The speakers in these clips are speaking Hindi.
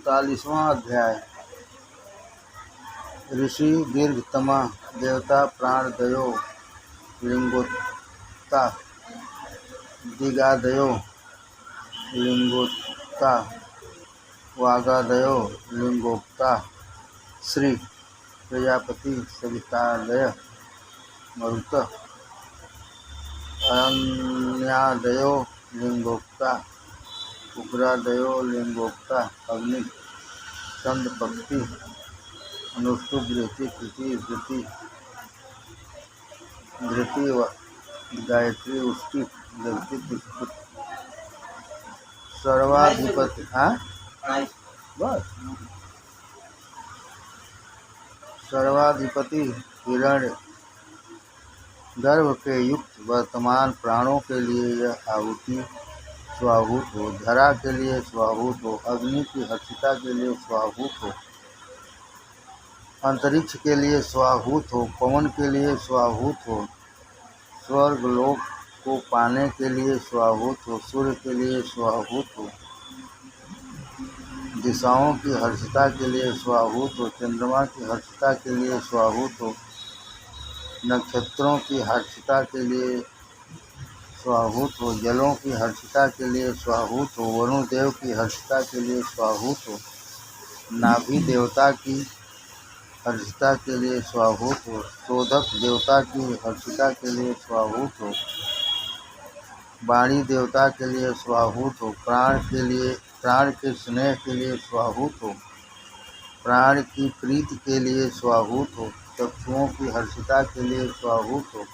41वां अध्याय। ऋषि दीर्घतमा देवता प्राणदयो लिंगोक्ता दिगादयो लिंगोक्ता वागादयो लिंगोक्ता श्री प्रजापति सवितादय मरुत अन्यादयो लिंगोक्ता उग्रादयो लिंगोक्ता अग्नि चंद पक्षी अनुष्टुप बृहति कृति धृति गायत्री उष्टि जगति पुष्पित सर्वाधिपति बस सर्वाधिपति हिरण्य गर्भ के युक्त वर्तमान प्राणों के लिए यह आहुति स्वाहूत हो, धरा के लिए स्वाहूत हो, अग्नि की हर्षिता के लिए स्वाहूत हो, अंतरिक्ष के लिए स्वाहूत हो, पवन के लिए स्वाहूत हो, स्वर्ग लोक को पाने के लिए स्वाहूत हो, सूर्य के लिए स्वाहूत हो, दिशाओं की हर्षिता के लिए स्वाहूत हो, चंद्रमा की हर्षिता के लिए स्वाहूत हो, नक्षत्रों की हर्षिता के लिए स्वाहूत हो, जलों की हर्षिता के लिए स्वाहूत हो, वरुण देव की हर्षिता के लिए स्वाहूत हो, नाभि देवता की हर्षिता के लिए स्वाहूत हो, शोधक देवता की हर्षिता के लिए स्वाहूत हो, वाणी देवता के लिए स्वाहूत हो, प्राण के स्नेह के लिए स्वाहूत हो, प्राण की प्रीति के लिए स्वाहूत हो, चक्षुओं की हर्षिता के लिए स्वाहूत हो,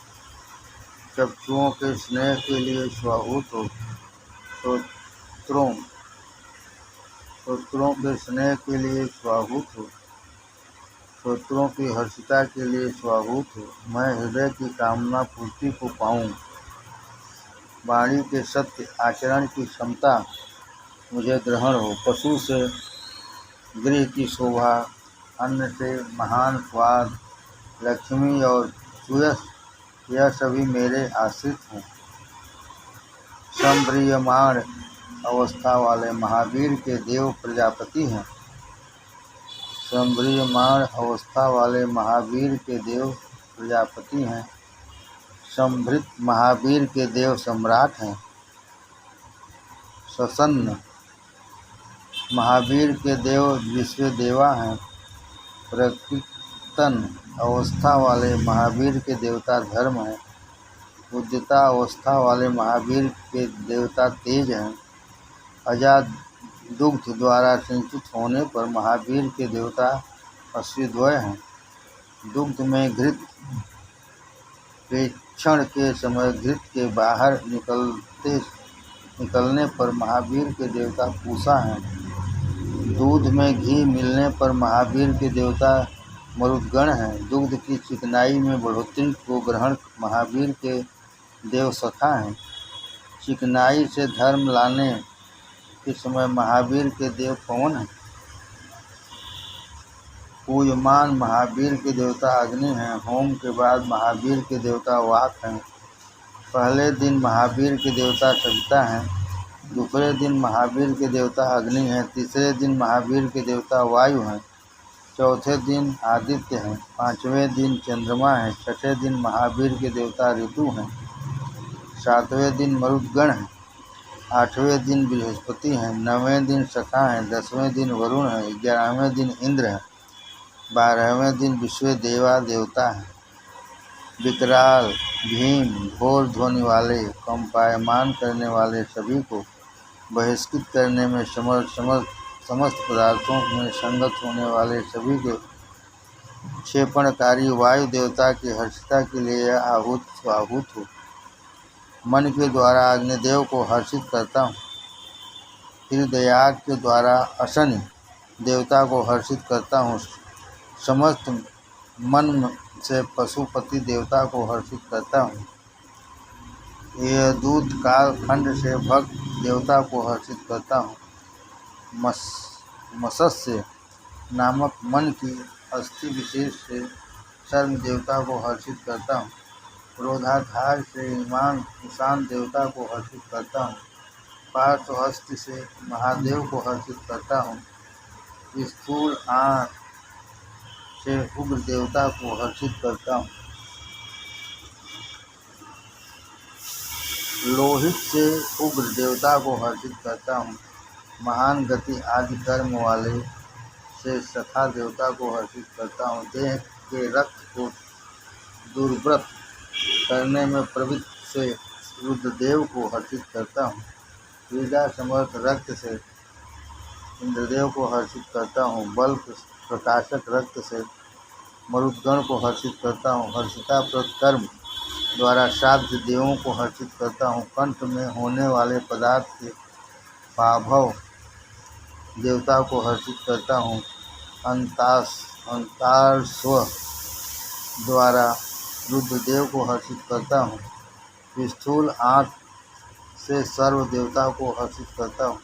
चक्षुओं के स्नेह के लिए स्वाहूत हो, श्रोत्रों के स्नेह के लिए स्वाहूत हो, श्रोत्रों की हर्षिता के लिए स्वाहूत हो, मैं हृदय की कामना पूर्ति को पाऊं, वाणी के सत्य आचरण की क्षमता मुझे ग्रहण हो, पशु से गृह की शोभा, अन्न से महान स्वाद, लक्ष्मी और सुयश यह सभी मेरे आश्रित हों। संभ्रियमाण अवस्था वाले महावीर के देव प्रजापति हैं। संभ्रियमाण अवस्था वाले महावीर के देव प्रजापति हैं। संभृत महावीर के देव सम्राट हैं। ससन्न महावीर के देव विश्वदेवा हैं। प्रकीर्तन अवस्था वाले महावीर के देवता धर्म हैं। उद्यता अवस्था वाले महावीर के देवता तेज हैं। अजाद दुग्ध द्वारा सिंचित होने पर महावीर के देवता अश्वद्वय हैं। दुग्ध में घृत के क्षण के समय घृत के बाहर निकलने पर महावीर के देवता पूषा हैं। दूध में घी मिलने पर महावीर के देवता मरुदगण हैं। दुग्ध की चिकनाई में बढ़ोतरी को ग्रहण महावीर के देव सखा हैं। चिकनाई से धर्म लाने के समय महावीर के देव पवन हैं। पूजमान महावीर के देवता अग्नि हैं। होम के बाद महावीर के देवता वाक हैं। पहले दिन महावीर के देवता सविता हैं। दूसरे दिन महावीर के देवता अग्नि हैं। तीसरे दिन महावीर के देवता वायु हैं। चौथे दिन आदित्य हैं। पांचवें दिन चंद्रमा हैं। छठे दिन महावीर के देवता ऋतु हैं। सातवें दिन मरुदगण हैं। आठवें दिन बृहस्पति हैं। नवें दिन सखा हैं। 10वें दिन वरुण हैं। 11वें दिन इंद्र हैं। 12वें दिन विश्वदेवा देवता हैं। विकराल भीम घोर ध्वनि वाले कंपायमान करने वाले सभी को बहिष्कृत करने में समस्त पदार्थों में संगत होने वाले सभी के क्षेपणकारी वायु देवता की हर्षिता के लिए स्वाहूत हो। मन के द्वारा अग्निदेव को हर्षित करता हूँ। हृदयाग के द्वारा अशनि देवता को हर्षित करता हूँ। समस्त मन से पशुपति देवता को हर्षित करता हूँ। यह दूत काल खंड से भक्त देवता को हर्षित करता हूँ। मत्स्य नामक मन की अस्थि विशेष से शर्म देवता को हर्षित करता हूँ। क्रोधाधार से ईशान देवता को हर्षित करता हूँ। पार्श्वहस्त से महादेव को हर्षित करता हूँ। स्थूल आँख से उग्र देवता को हर्षित करता हूँ। लोहित से उग्र देवता को हर्षित करता हूँ। महान गति आदि कर्म वाले से सखा देवता को हर्षित करता हूँ। देह के रक्त को दुर्वृत करने में प्रवृत्त से रुद्रदेव को हर्षित करता हूँ। क्रीड़ा समर्थ रक्त से इंद्रदेव को हर्षित करता हूँ। बल प्रकाशक रक्त से मरुदगण को हर्षित करता हूँ। हर्षिता कर्म द्वारा श्राद्ध देवों को हर्षित करता हूँ। कंठ में होने वाले पदार्थ के पाभव देवता को हर्षित करता हूँ। अंतार्स्व द्वारा रुद्रदेव को हर्षित करता हूँ। स्थूल आँख से सर्व देवता को हर्षित करता हूँ।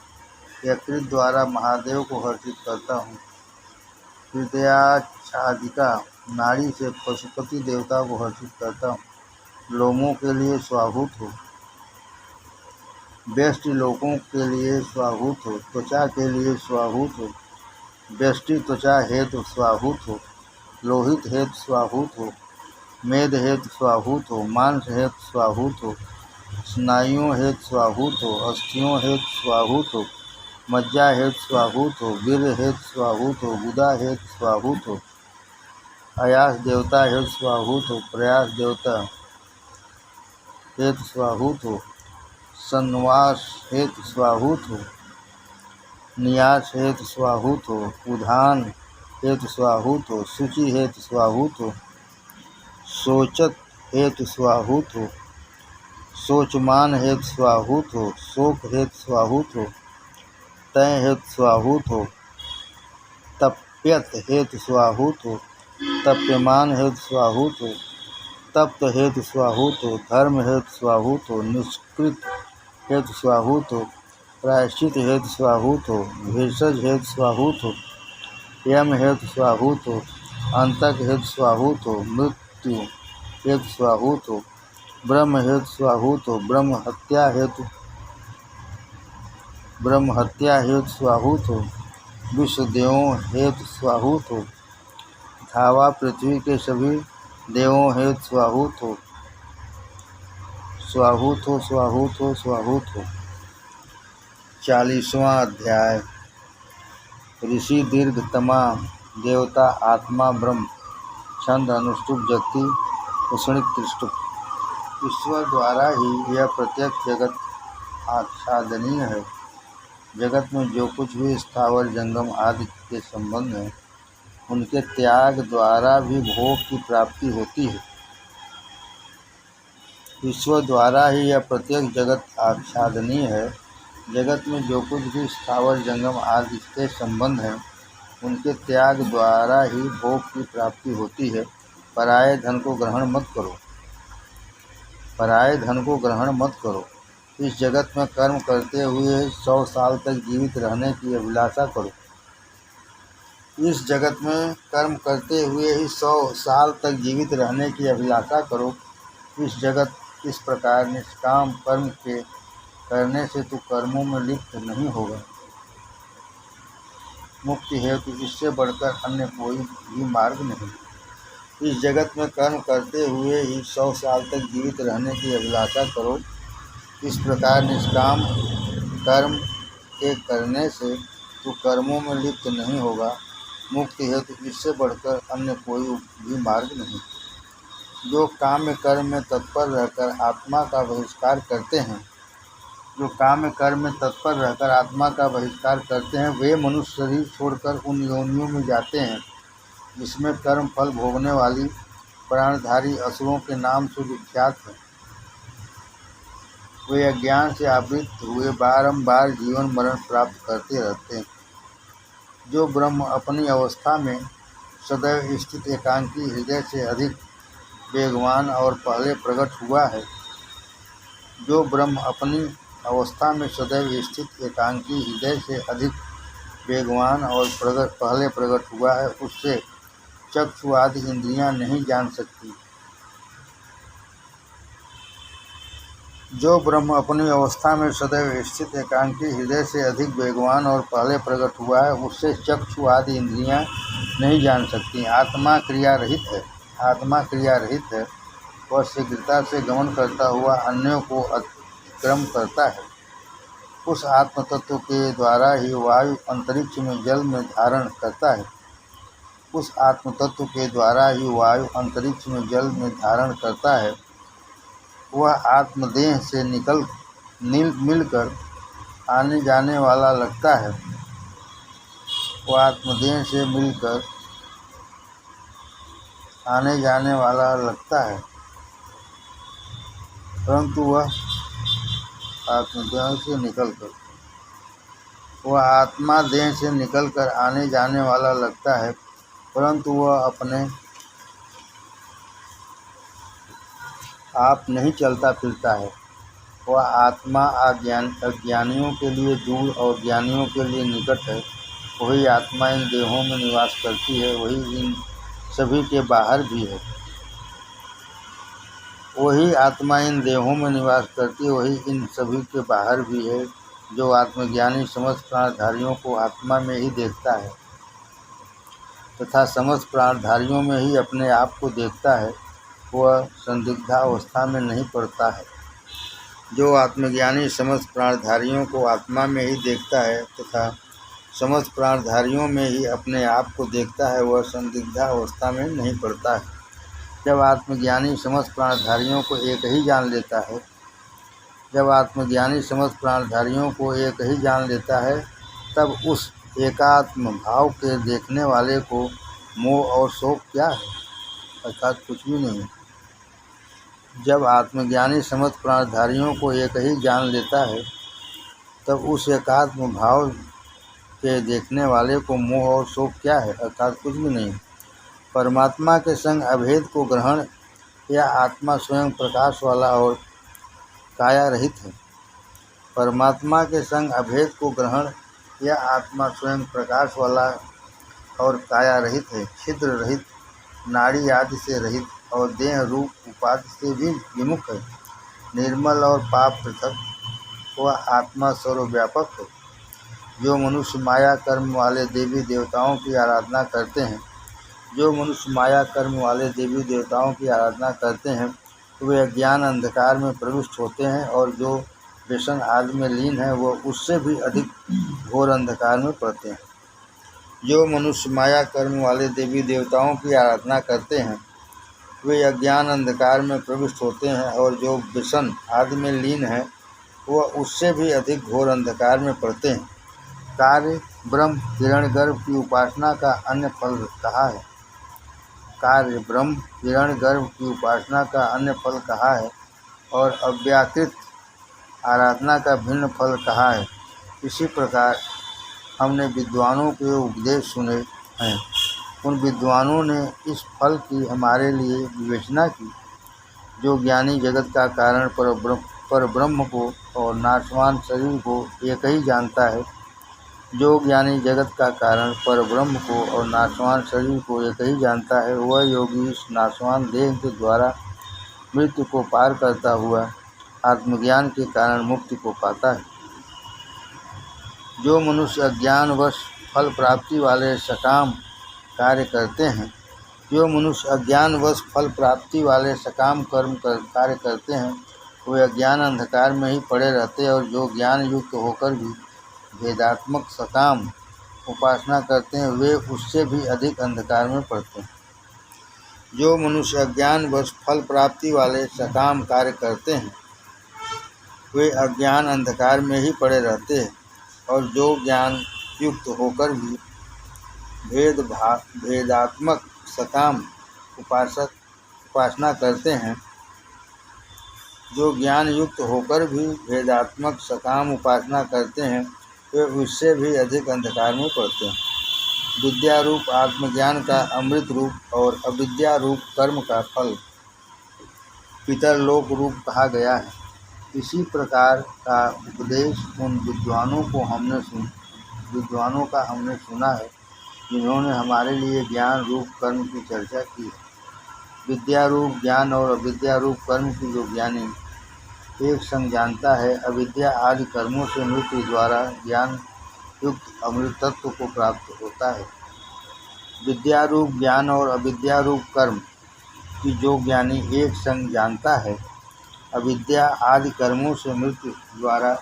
यकृत द्वारा महादेव को हर्षित करता हूँ। हृदयाच्छादिका नाड़ी से पशुपति देवता को हर्षित करता हूँ। लोमों के लिए स्वाहूत हो, व्यष्टि लोकों के लिए स्वाहूत हो, त्वचा के लिए स्वाहूत हो, व्यष्टि त्वचा हेतु स्वाहूत हो, लोहित हेतु स्वाहूत हो, मेद हेतु स्वाहूत हो, मांस हेतु स्वाहूत हो, स्नायुओं हेतु स्वाहूत हो, अस्थियों हेतु स्वाहूत हो, मज्जा हेतु स्वाहूत हो, वीर्य हेतु स्वाहूत हो, गुदा हेतु स्वाहूत हो, आयास देवता हेतु स्वाहूत हो, प्रयास देवता हेतु स्वाहूत हो, संवास हेतु स्वाहूत हो, नियास हेतु स्वाहूत हो, उधान हेतु स्वाहूत हो, शुचि हेतु स्वाहूत हो, शोचत हेतु स्वाहूत हो, शोचमान हेतु स्वाहूत हो, शोक हेतु स्वाहूत हो, तय हेतु स्वाहूत हो, तप्यत हेतु स्वाहूत हो, तप्यमान हेतु स्वाहूत हो, तप्त हेतु स्वाहूत हो, धर्म हेतु स्वाहूत हो, निष्कृत हेतु स्वाहूत हो, प्रायश्चित हेतु स्वाहूत हो, भेषज हेतु स्वाहूत हो, यम हेतु स्वाहूत हो, अंतक हेतु स्वाहूत हो, मृत्यु हेतु स्वाहूत हो, ब्रह्म हेतु स्वाहूत हो, ब्रह्म हत्या हेतु स्वाहूत हो, विश्वदेवों हेतु स्वाहूत हो, धावा पृथ्वी के सभी देवों हेतु स्वाहूत हो, स्वाहूत हो, स्वाहूत हो, स्वाहूत हो। 40वां अध्याय। ऋषि दीर्घतमा देवता आत्मा ब्रह्म छंद अनुष्टुप जगति उष्णिक त्रिष्टुप। ईश्वर द्वारा ही यह प्रत्यक्ष जगत आच्छादनीय है। जगत में जो कुछ भी स्थावर जंगम आदि के संबंध है, उनके त्याग द्वारा भी भोग की प्राप्ति होती है। ईश्वर द्वारा ही यह प्रत्येक जगत आच्छादनीय है। जगत में जो कुछ भी स्थावर जंगम आदि के संबंध हैं, उनके त्याग द्वारा ही भोग की प्राप्ति होती है। पराये धन को ग्रहण मत करो, पराये धन को ग्रहण मत करो। इस जगत में कर्म करते हुए 100 साल तक जीवित रहने की अभिलाषा करो। इस जगत में कर्म करते हुए ही 100 साल तक जीवित रहने की अभिलाषा करो। इस प्रकार निष्काम कर्म के करने से तू कर्मों में लिप्त नहीं होगा। मुक्ति हेतु इससे बढ़कर अन्य कोई भी मार्ग नहीं। इस जगत में कर्म करते हुए ही 100 साल तक जीवित रहने की अभिलाषा करो। इस प्रकार निष्काम कर्म के करने से तू कर्मों में लिप्त नहीं होगा। मुक्ति हेतु इससे बढ़कर अन्य कोई भी मार्ग नहीं। जो काम्य कर्म में तत्पर रहकर आत्मा का बहिष्कार करते हैं, वे मनुष्य शरीर छोड़कर उन योनियों में जाते हैं जिसमें कर्म फल भोगने वाली प्राणधारी असुरों के नाम से विख्यात है। वे अज्ञान से आवृत हुए बारंबार जीवन मरण प्राप्त करते रहते हैं। जो ब्रह्म अपनी अवस्था में सदैव स्थित एकांकी हृदय से अधिक वेगवान और पहले प्रकट हुआ है, जो ब्रह्म अपनी अवस्था में सदैव स्थित एकांकी हृदय से अधिक वेगवान और पहले प्रकट हुआ है, उससे चक्षु आदि इंद्रियां नहीं जान सकती। जो ब्रह्म अपनी अवस्था में सदैव स्थित एकांकी हृदय से अधिक वेगवान और पहले प्रकट हुआ है, उससे चक्षु आदि इंद्रियां नहीं जान सकती। आत्मा क्रिया रहित है। आत्मा क्रिया रहित है। वह शीघ्रता से गमन करता हुआ अन्यों को अतिक्रम करता है। उस आत्म तत्व के द्वारा ही वायु अंतरिक्ष में जल में धारण करता है। उस आत्म तत्व के द्वारा ही वायु अंतरिक्ष में जल में धारण करता है। वह आत्मदेह से मिलकर आने जाने वाला लगता है। वह आत्मदेह से मिलकर आने जाने वाला लगता है, परंतु वह आत्मदेह से निकलकर वह आत्मा देह से निकलकर आने जाने वाला लगता है, परंतु वह अपने आप नहीं चलता फिरता है। वह आत्मा अज्ञानियों के लिए दूर और ज्ञानियों के लिए निकट है। वही आत्मा इन देहों में निवास करती है, वही इन सभी के बाहर भी है। वही आत्मा इन देहों में निवास करती है, वही इन सभी के बाहर भी है। जो आत्मज्ञानी समस्त प्राणधारियों को आत्मा में ही देखता है तथा समस्त प्राणधारियों में ही अपने आप को देखता है, वह संदिग्धावस्था में नहीं पड़ता है। जो आत्मज्ञानी समस्त प्राणधारियों को आत्मा में ही देखता है तथा समस्त प्राणधारियों में ही अपने आप को देखता है, वह संदिग्धावस्था में नहीं पड़ता है। जब आत्मज्ञानी समस्त प्राणधारियों को एक ही जान लेता है जब आत्मज्ञानी समस्त प्राणधारियों को एक ही जान लेता है, तब उस एकात्म भाव के देखने वाले को मोह और शोक क्या है, अर्थात कुछ भी नहीं। जब आत्मज्ञानी समस्त प्राणधारियों को एक ही जान लेता है, तब उस एकात्म भाव के देखने वाले को मोह और शोक क्या है, अर्थात कुछ भी नहीं। परमात्मा के संग अभेद को ग्रहण या आत्मा स्वयं प्रकाश वाला और काया रहित है। परमात्मा के संग अभेद को ग्रहण या आत्मा स्वयं प्रकाश वाला और काया रहित है, छिद्र रहित, नाड़ी आदि से रहित और देह रूप उपाधि से भी विमुख है। निर्मल और पाप पृथक, वह आत्मा सर्वव्यापक है। जो मनुष्य माया कर्म वाले देवी देवताओं की आराधना करते हैं वे अज्ञान अंधकार में प्रविष्ट होते हैं, और जो व्यसन आदि में लीन है वह उससे भी अधिक घोर अंधकार में पड़ते हैं। जो मनुष्य माया कर्म वाले देवी देवताओं की आराधना करते हैं वे अज्ञान अंधकार में प्रविष्ट होते हैं, और जो व्यसन आदि में लीन है वह उससे भी अधिक घोर अंधकार में पड़ते हैं। कार्य ब्रह्म हिरण्यगर्भ की उपासना का अन्य फल कहा है? कार्य ब्रह्म हिरण्यगर्भ की उपासना का अन्य फल कहा है, और अव्याकृत आराधना का भिन्न फल कहा है? इसी प्रकार हमने विद्वानों के उपदेश सुने हैं। उन विद्वानों ने इस फल की हमारे लिए विवेचना की। जो ज्ञानी जगत का कारण पर ब्रह्म को और नाशवान शरीर को एक ही जानता है, जो ज्ञानी जगत का कारण पर ब्रह्म को और नाशवान शरीर को एक ही जानता है, वह योगी इस नाशवान देह के द्वारा मृत्यु को पार करता हुआ आत्मज्ञान के कारण मुक्ति को पाता है। जो मनुष्य अज्ञानवश फल प्राप्ति वाले सकाम कार्य करते हैं कार्य करते हैं, वे अज्ञान अंधकार में ही पड़े रहते हैं, और जो ज्ञान युक्त होकर भी भेदात्मक सकाम उपासना करते हैं वे उससे भी अधिक अंधकार में पड़ते हैं। जो मनुष्य अज्ञानवश फल प्राप्ति वाले सकाम कार्य करते हैं वे अज्ञान अंधकार में ही पड़े रहते हैं, और जो ज्ञान युक्त होकर भी भेदात्मक सकाम उपासना करते हैं वे उससे भी अधिक अंधकार में पड़ते हैं। विद्या रूप आत्मज्ञान का अमृत रूप और अविद्या रूप कर्म का फल पितरलोक रूप कहा गया है। इसी प्रकार का उपदेश उन विद्वानों का हमने सुना है जिन्होंने हमारे लिए ज्ञान रूप कर्म की चर्चा की है। विद्या रूप ज्ञान और अविद्या रूप कर्म की जो ज्ञानी एक संग जानता है, अविद्या आदि कर्मों से मृत्यु द्वारा ज्ञान युक्त अमृत तत्व को प्राप्त होता है। विद्या रूप ज्ञान और अविद्या रूप कर्म कि जो ज्ञानी एक संग जानता है, अविद्या आदि कर्मों से मृत्यु द्वारा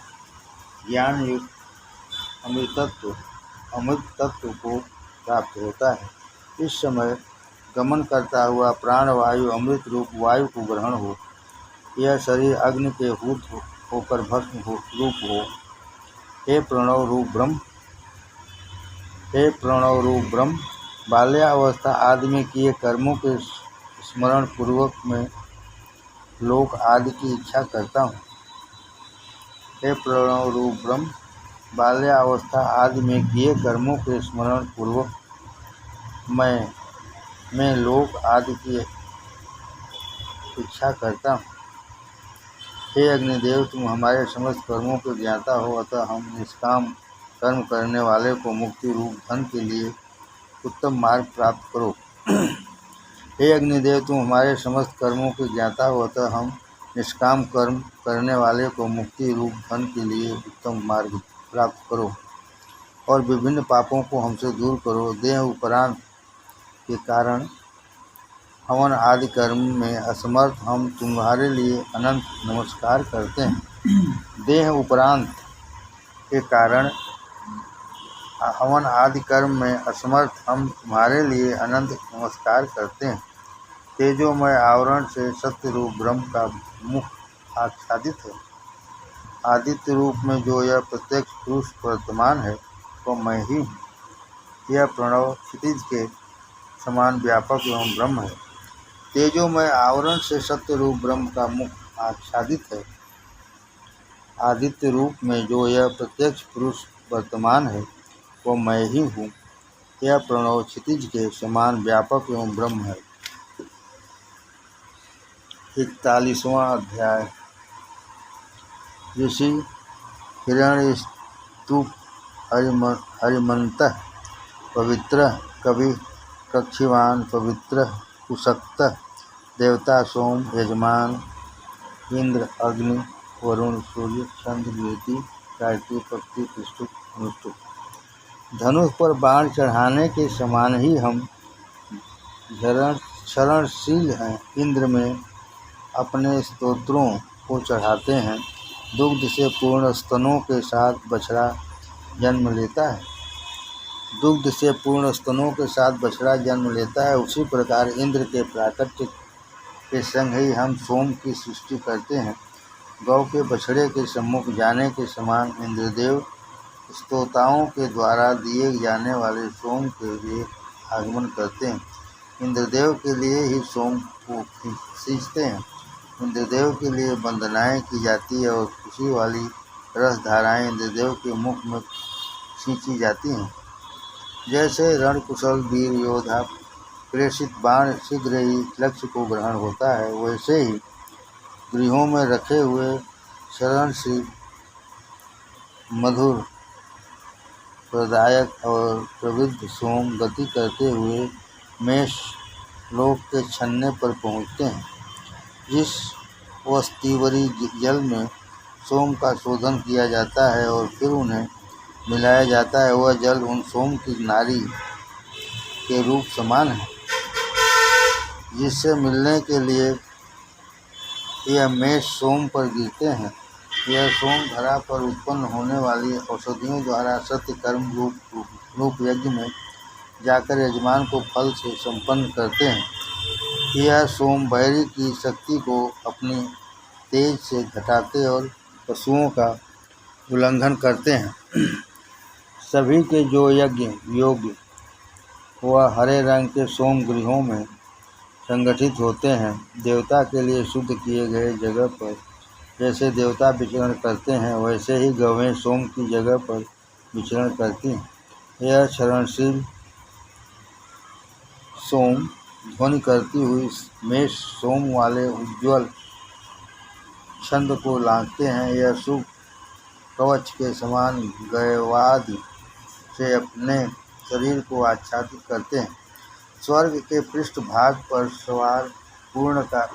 ज्ञान युक्त अमृत तत्व को प्राप्त होता है। इस समय गमन करता हुआ प्राण वायु अमृत रूप वायु को ग्रहण हो, यह शरीर अग्नि के हूत होकर भस्म रूप हो। हे प्रणव रूप ब्रह्म, बाल्यावस्था आदि में किए कर्मों के स्मरण पूर्वक मैं लोक आदि की इच्छा करता हूँ। हे प्रणव रूप ब्रह्म, बाल्यावस्था आदि में किए कर्मों के स्मरण पूर्वक मैं लोक आदि की इच्छा करता हूँ। हे अग्निदेव, तुम हमारे समस्त कर्मों के ज्ञाता हो, अतः हम निष्काम कर्म करने वाले को मुक्ति रूप धन के लिए उत्तम मार्ग प्राप्त करो। हे अग्निदेव, तुम हमारे समस्त कर्मों के ज्ञाता हो, अतः हम निष्काम कर्म करने वाले को मुक्ति रूप धन के लिए उत्तम मार्ग प्राप्त करो और विभिन्न पापों को हमसे दूर करो। देह उपरांत के कारण हवन आदि कर्म में असमर्थ हम तुम्हारे लिए अनंत नमस्कार करते हैं। देह उपरांत के कारण हवन आदि कर्म में असमर्थ हम तुम्हारे लिए अनंत नमस्कार करते हैं। तेजोमय आवरण से सत्य रूप ब्रह्म का मुख आच्छादित है। आदित्य रूप में जो यह प्रत्यक्ष पुरुष वर्तमान है, वह मैं ही हूँ। यह प्रणव क्षितिज के समान व्यापक एवं ब्रह्म है। तेजोमय आवरण से सत्य रूप ब्रह्म का मुख आच्छादित है। आदित्य रूप में जो यह प्रत्यक्ष पुरुष वर्तमान है, वह मैं ही हूँ। यह प्रणव क्षितिज के समान व्यापक एवं ब्रह्म है। 41वां अध्याय। ऋषि हिरण्यस्तुप हरिमंतः पवित्र कवि कक्षिवान पवित्र कुशक्त देवता सोम यजमान इंद्र अग्नि वरुण सूर्य चंद्र ज्योति गायत्री पक्षी पिष्टुप अनुष्टुप। धनुष पर बाण चढ़ाने के समान ही हम क्षरणशील हैं। इंद्र में अपने स्तोत्रों को चढ़ाते हैं। दुग्ध से पूर्ण स्तनों के साथ बछड़ा जन्म लेता है। दुग्ध से पूर्ण स्तनों के साथ बछड़ा जन्म लेता है। उसी प्रकार इंद्र के प्राकट्य के संग ही हम सोम की सृष्टि करते हैं। गौ के बछड़े के सम्मुख जाने के समान इंद्रदेव स्तोताओं के द्वारा दिए जाने वाले सोम के लिए आगमन करते हैं। इंद्रदेव के लिए ही सोम को सींचते हैं। इंद्रदेव के लिए वंदनाएं की जाती है और खुशी वाली रसधाराएं इंद्रदेव के मुख में सींची जाती हैं। जैसे रणकुशल वीर योद्धा प्रेषित बाण शीघ्र ही लक्ष्य को ग्रहण होता है, वैसे ही गृहों में रखे हुए क्षरणशील मधुर प्रदायक और प्रविद्ध सोम गति करते हुए मेष लोक के छन्ने पर पहुँचते हैं। जिस वस्तीवरी जल में सोम का शोधन किया जाता है और फिर उन्हें मिलाया जाता है, वह जल उन सोम की नारी के रूप समान है, जिससे मिलने के लिए यह मेष सोम पर गिरते हैं। यह सोम धरा पर उत्पन्न होने वाली औषधियों द्वारा सत्य कर्म रूप यज्ञ में जाकर यजमान को फल से संपन्न करते हैं। यह सोम बैरी की शक्ति को अपनी तेज से घटाते और पशुओं का उल्लंघन करते हैं। सभी के जो यज्ञ योग्य वह हरे रंग के सोम गृहों में संगठित होते हैं। देवता के लिए शुद्ध किए गए जगह पर जैसे देवता विचरण करते हैं, वैसे ही गौएं सोम की जगह पर विचरण करती हैं। यह क्षरणशील सोम ध्वनि करती हुई मेष सोम वाले उज्ज्वल छंद को लांघते हैं। यह शुभ कवच के समान गयवादि से अपने शरीर को आच्छादित करते हैं। स्वर्ग के पृष्ठ भाग पर सवार पूर्ण का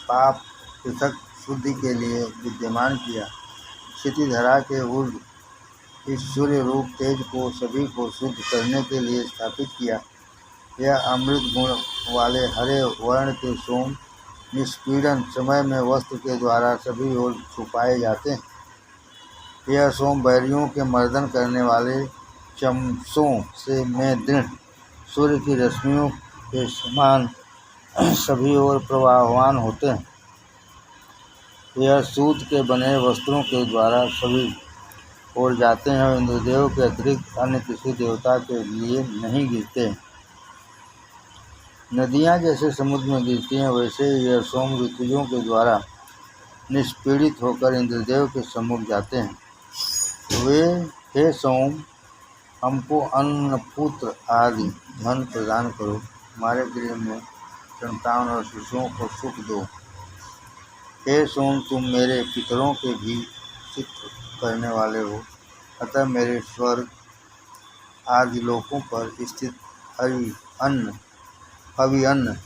पाप पृथक शुद्धि के लिए विद्यमान किया। क्षितिधरा के ऊर्ध्व इस सूर्य रूप तेज को सभी को शुद्ध करने के लिए स्थापित किया। यह अमृत गुण वाले हरे वर्ण के सोम निष्पीड़न समय में वस्त्र के द्वारा सभी ओर छुपाए जाते हैं। यह सोम बैरियों के मर्दन करने वाले चमसों से में दृढ़ सूर्य की रश्मियों के समान सभी ओर प्रवाहवान होते हैं। यह सूत के बने वस्त्रों के द्वारा सभी ओर जाते हैं और इंद्रदेव के अतिरिक्त अन्य किसी देवता के लिए नहीं गिरते। नदियाँ जैसे समुद्र में गिरती हैं, वैसे ही यह सोम ऋतुजों के द्वारा निष्पीड़ित होकर इंद्रदेव के सम्मुख जाते हैं। वे हे सोम, हमको अन्न पुत्र आदि धन प्रदान करो, हमारे गृह में संतान और शिशुओं को सुख दो। हे सोम, तुम मेरे पितरों के भी चित्त करने वाले हो, अतः मेरे स्वर्ग आदि लोकों पर स्थित हवि अन्न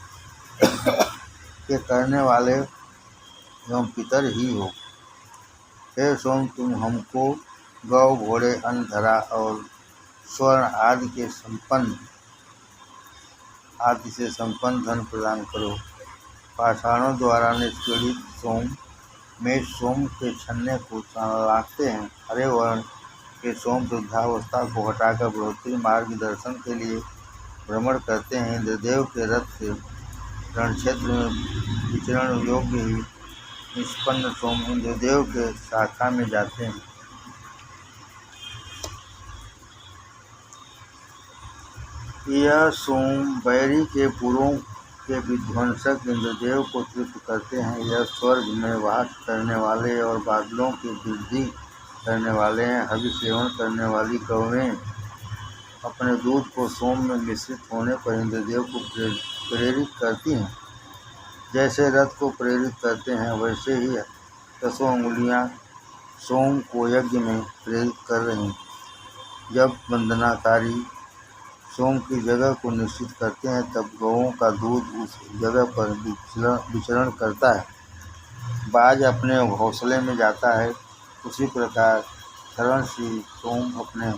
के करने वाले एवं पितर ही हो। हे सोम, तुम हमको गौ घोड़े अन्नधरा और स्वर्ण आदि से संपन्न धन प्रदान करो। पाषाणों द्वारा निष्पीड़ित सोम में सोम के छन्ने को लाते हैं। हरे वर्ण के सोम वृद्धावस्था को हटाकर बढ़ोतरी मार्ग दर्शन के लिए भ्रमण करते हैं। इंद्रदेव के रथ से रणक्षेत्र में विचरण योग्य ही निष्पन्न सोम इंद्रदेव के शाखा में जाते हैं। यह सोम बैरी के पुरों के विध्वंसक इंद्रदेव को तृप्त करते हैं। यह स्वर्ग में वास करने वाले और बादलों की वृद्धि करने वाले हैं। हवि सेवन करने वाली गौएं अपने दूध को सोम में मिश्रित होने पर इंद्रदेव को प्रेरित करती हैं। जैसे रथ को प्रेरित करते हैं, वैसे ही 10 अंगुलियां सोम को यज्ञ में प्रेरित कर रही। जब वंदनाकारी सोम की जगह को निश्चित करते हैं, तब गौओं का दूध उस जगह पर विचरण करता है। बाज अपने घोंसले में जाता है, उसी प्रकार श्रवणशील सोम अपने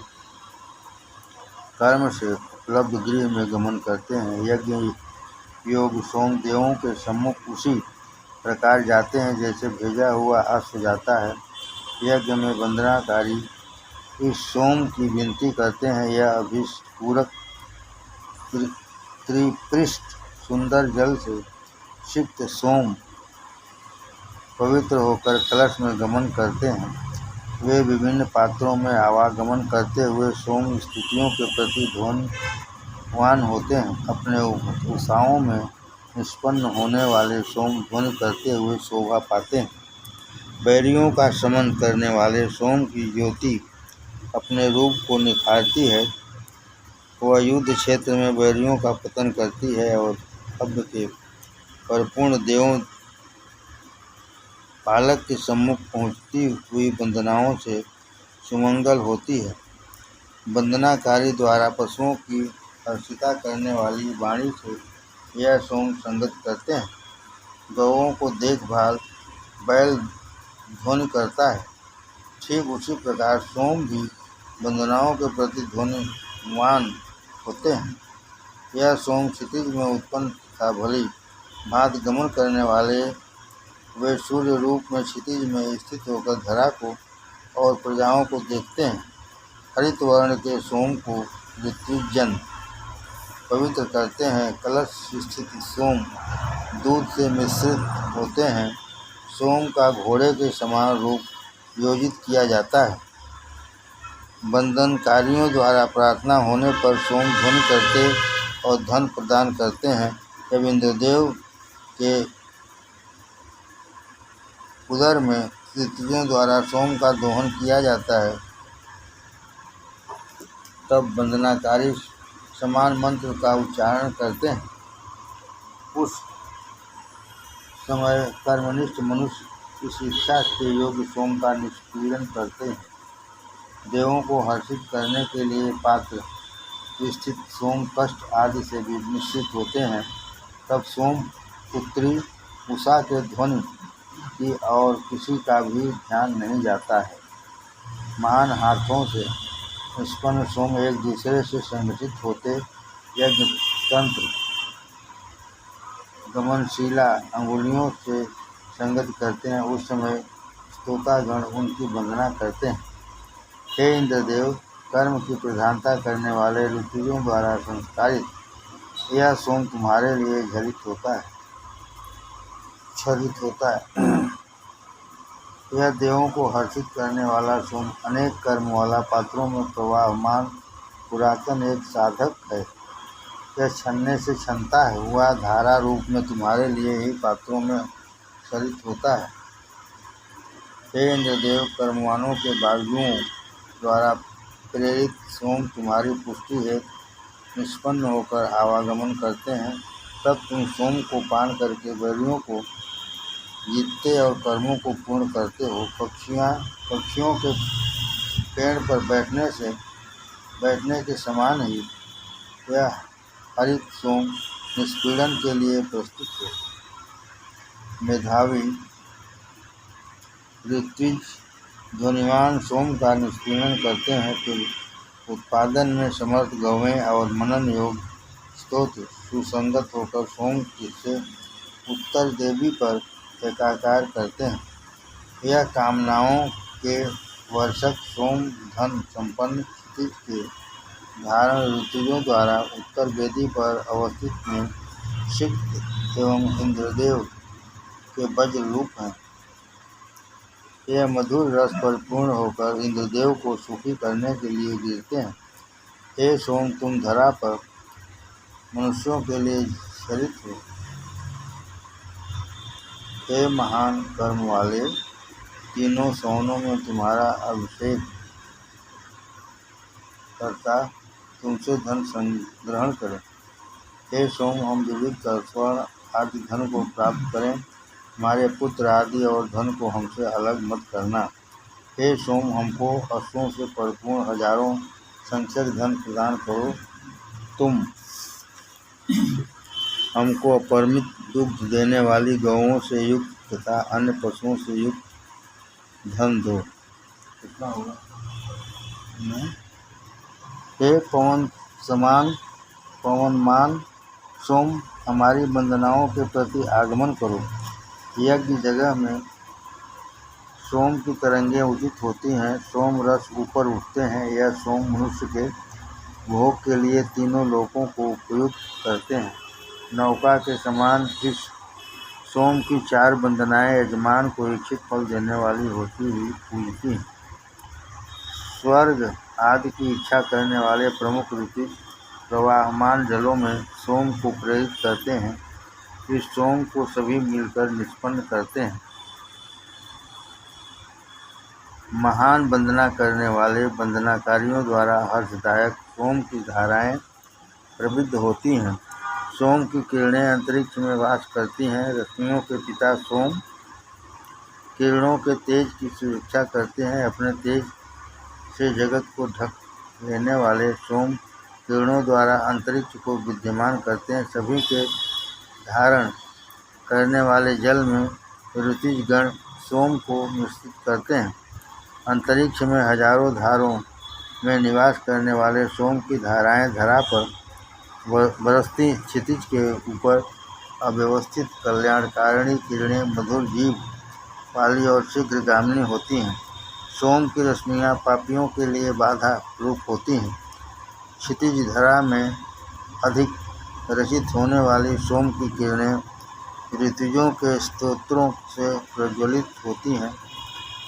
कर्म से उपलब्ध गृह में गमन करते हैं। यज्ञ योग सोम देवों के सम्मुख उसी प्रकार जाते हैं जैसे भेजा हुआ अश्व जाता है। यज्ञ में वंदनाकारी इस सोम की विनती करते हैं। यह अभिष्टपूरक त्रिपृष्ठ सुंदर जल से सिक्त सोम पवित्र होकर कलश में गमन करते हैं। वे विभिन्न पात्रों में आवागमन करते हुए सोम स्थितियों के प्रति ध्वनिवान होते हैं। अपने उषाओं में निष्पन्न होने वाले सोम ध्वनि करते हुए शोभा पाते हैं। बैरियों का शमन करने वाले सोम की ज्योति अपने रूप को निखारती है। वह युद्ध क्षेत्र में बैरियों का पतन करती है और शब्द के परिपूर्ण देवों पालक के सम्मुख पहुँचती हुई वंदनाओं से सुमंगल होती है। वंदनाकारी द्वारा पशुओं की हर्षिता करने वाली वाणी से यह सोम संगत करते हैं। गौओं को देखभाल बैल ध्वनि करता है। ठीक उसी प्रकार सोम भी वंदनाओं के प्रति ध्वनिवान होते हैं। यह सोम क्षितिज में उत्पन्न तथा भली भांति गमन करने वाले वे सूर्य रूप में क्षितिज में स्थित होकर धरा को और प्रजाओं को देखते हैं। हरित वर्ण के सोम को ऋतुजन पवित्र करते हैं। कलश स्थित सोम दूध से मिश्रित होते हैं। सोम का घोड़े के समान रूप योजित किया जाता है। बंधनकारियों द्वारा प्रार्थना होने पर सोम ध्वनि करते और धन प्रदान करते हैं। जब इंद्रदेव के उदर में ऋतुजों द्वारा सोम का दोहन किया जाता है, तब वंदनाकारी समान मंत्र का उच्चारण करते हैं। उस समय कर्मनिष्ठ मनुष्य इस इच्छा के योग्य सोम का निष्पीड़न करते हैं। देवों को हर्षित करने के लिए पात्र स्थित सोम कष्ट आदि से भी निश्चित होते हैं। तब सोम पुत्री उषा के ध्वनि कि और किसी का भी ध्यान नहीं जाता है। महान हाथों से निष्पन्न सोम एक दूसरे से संगठित होते यज्ञ तंत्र गमनशीला अंगुलियों से संगत करते हैं। उस समय स्तोतागण उनकी वंदना करते हैं। हे इंद्रदेव, कर्म की प्रधानता करने वाले ऋतुओं द्वारा संस्कारित यह सोम तुम्हारे लिए क्षरित होता है। यह देवों को हर्षित करने वाला सोम अनेक कर्म वाला पात्रों में प्रवाहमान पुरातन एक साधक है। यह छनने से छनता है, वह धारा रूप में तुम्हारे लिए ही पात्रों में क्षरित होता है। हे इंद्रदेव, कर्मवानों के बाजुओं द्वारा प्रेरित सोम तुम्हारी पुष्टि हेतु निष्पन्न होकर आवागमन करते हैं। तब तुम सोम को पान करके बैरियों को जीतते और कर्मों को पूर्ण करते हो। पक्षियों के पेड़ पर बैठने के समान ही यह हरित सोम निष्पीड़न के लिए प्रस्तुत है। मेधावी ऋत्विज ध्वनिवान सोम का निष्पीड़न करते हैं, फिर उत्पादन में समर्थ गौवें और मनन योग स्तोत्र सुसंगत होकर सोम से उत्तर देवी पर एकाकार करते हैं। यह कामनाओं के वर्षक सोम धन संपन्न क्षितिज के धारण ऋतुओं द्वारा उत्तर वेदी पर अवस्थित में सिक्त एवं इंद्रदेव के वज्र रूप हैं। यह मधुर रस पर पूर्ण होकर इंद्रदेव को सुखी करने के लिए गिरते हैं। हे सोम, तुम धरा पर मनुष्यों के लिए क्षरित हो। हे महान कर्म वाले, तीनों सवनों में तुम्हारा अभिषेक करता तुमसे धन संग्रहण करें। हे सोम, हम विविध स्वर्ण आदि धन को प्राप्त करें। हमारे पुत्र आदि और धन को हमसे अलग मत करना। हे सोम, हमको अश्वों से परिपूर्ण हजारों संख्यक धन प्रदान करो। तुम हमको अपरिमित दुग्ध देने वाली गौओं से युक्त तथा अन्य पशुओं से युक्त धन दो। कितना होगा? हे पवनमान सोम, हमारी वंदनाओं के प्रति आगमन करो। यज्ञ जगह में सोम की तरंगें उदित होती हैं, सोम रस ऊपर उठते हैं। यह सोम मनुष्य के भोग के लिए तीनों लोकों को उपयुक्त करते हैं। नौका के समान इस सोम की 4 वंदनाएं यजमान को इच्छित फल देने वाली होती हुई पूजती हैं। स्वर्ग आदि की इच्छा करने वाले प्रमुख ऋतु प्रवाहमान जलों में सोम को प्रेरित करते हैं। इस सोम को सभी मिलकर निष्पन्न करते हैं। महान वंदना करने वाले वंदनाकारियों द्वारा हर्षदायक सोम की धाराएं प्रवृद्ध होती हैं। सोम की किरणें अंतरिक्ष में वास करती हैं। रश्मियों के पिता सोम किरणों के तेज की सुरक्षा करते हैं। अपने तेज से जगत को ढक लेने वाले सोम किरणों द्वारा अंतरिक्ष को विद्यमान करते हैं। सभी के धारण करने वाले जल में ऋतुजगण सोम को मिश्रित करते हैं। अंतरिक्ष में हजारों धारों में निवास करने वाले सोम की धाराएं धरा पर बरसती क्षितिज के ऊपर अव्यवस्थित कल्याणकारिणी किरणें मधुर जीव वाली और शीघ्रगामिनी होती हैं। सोम की रश्मियाँ पापियों के लिए बाधा रूप होती हैं। क्षितिज धरा में अधिक रचित होने वाली सोम की किरणें ऋतुजों के स्तोत्रों से प्रज्वलित होती हैं।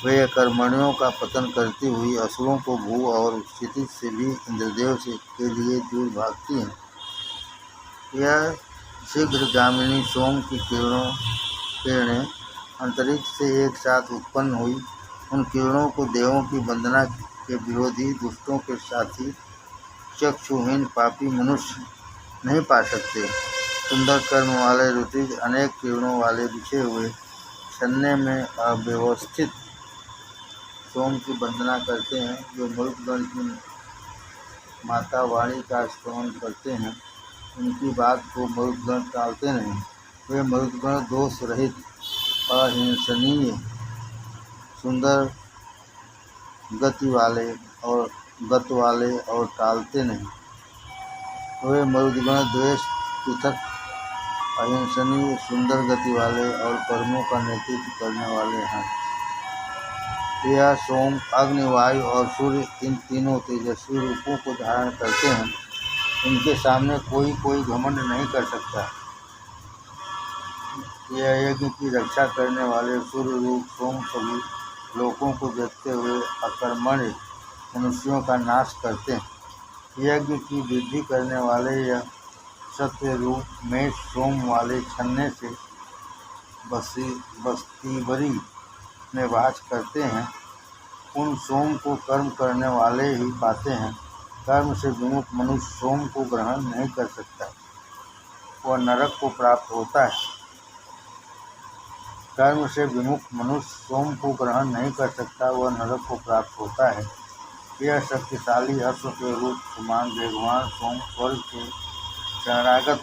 वे कर्मणियों का पतन करती हुई असुरों को भू और क्षितिज से भी इंद्रदेव के लिए दूर भागती हैं। यह शीघ्रगामिनी सोम की किरणें अंतरिक्ष से एक साथ उत्पन्न हुई। उन किरणों को देवों की वंदना के विरोधी दुष्टों के साथी चक्षुहीन पापी मनुष्य नहीं पा सकते। सुंदर कर्म वाले ऋतुज अनेक किरणों वाले बिछे हुए छन्ने में अव्यवस्थित सोम की वंदना करते हैं। जो मरुदगण की माता वाणी का स्तवन करते हैं, उनकी बात को मरुदगण टालते नहीं। वे मरुदगण दोष रहित अहिंसनीय, सुंदर गति वाले और टालते नहीं। वे मरुदगण द्वेष पृथक, अहिंसनीय, सुंदर गति वाले और कर्मों का नेतृत्व करने वाले हैं। यह सोम, अग्नि, वायु और सूर्य इन तीनों तेजस्वी रूपों को धारण करते हैं। इनके सामने कोई घमंड नहीं कर सकता। यह यज्ञ की रक्षा करने वाले सूर्य रूप सोम सभी लोगों को देखते हुए अकर्मण्य मनुष्यों का नाश करते हैं। यज्ञ की वृद्धि करने वाले यह सत्य रूप मेष सोम वाले छन्ने से बस्तीवरी में वास करते हैं। उन सोम को कर्म करने वाले ही पाते हैं। कर्म से विमुख मनुष्य सोम को ग्रहण नहीं कर सकता, वह नरक को प्राप्त होता है। कर्म से विमुख मनुष्य सोम को ग्रहण नहीं कर सकता, वह नरक को प्राप्त होता है। यह शक्तिशाली अश्व के रूप समान वेगवान सोम स्वर्ग के शरणागत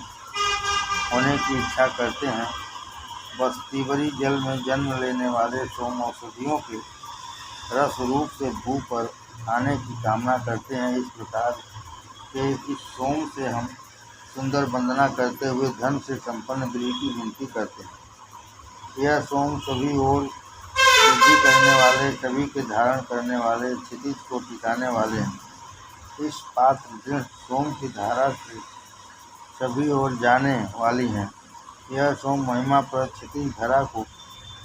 होने की इच्छा करते हैं। बस्तीवरी जल में जन्म लेने वाले सोम औषधियों के रस रूप से भू पर आने की कामना करते हैं। इस प्रकार के इस सोम से हम सुंदर वंदना करते हुए धन से संपन्न गृह की विनती करते हैं। यह सोम सभी ओर वृद्धि करने वाले, सभी के धारण करने वाले, क्षितिज को टिकाने वाले हैं। इस पात्र दृढ़ सोम की धारा से सभी ओर जाने वाली हैं। यह सोम महिमा पर क्षितिज धरा को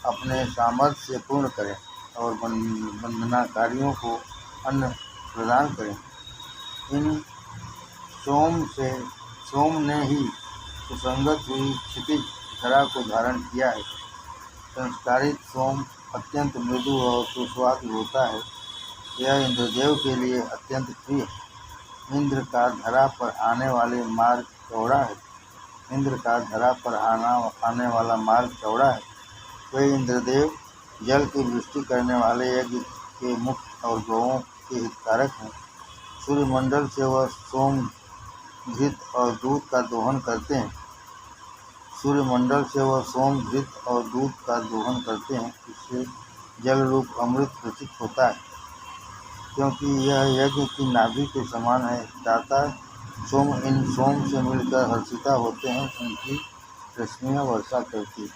अपने सामर्थ्य से पूर्ण करें और वंदनाकारियों को अन्न प्रदान करें। इन सोम ने ही सुसंगत हुई क्षितिज धरा को धारण किया है। संस्कारित सोम अत्यंत मृदु और सुस्वादु होता है। यह इंद्रदेव के लिए अत्यंत प्रिय है। इंद्र का धरा पर आने वाले मार्ग चौड़ा है। इंद्र का धरा पर आने वाला मार्ग चौड़ा है। वे इंद्रदेव जल की वृष्टि करने वाले, यज्ञ के मुख्य और गौओं के हितकारक हैं। सूर्यमंडल से वह सोम, घृत और दूध का दोहन करते हैं। सूर्यमंडल से वह सोम, घृत और दूध का दोहन करते हैं। इससे जल रूप अमृत प्रचित होता है, क्योंकि यह यज्ञ की नाभि के समान है। दाता सोम इन सोम से मिलकर हर्षिता होते हैं, उनकी रश्मियाँ वर्षा करती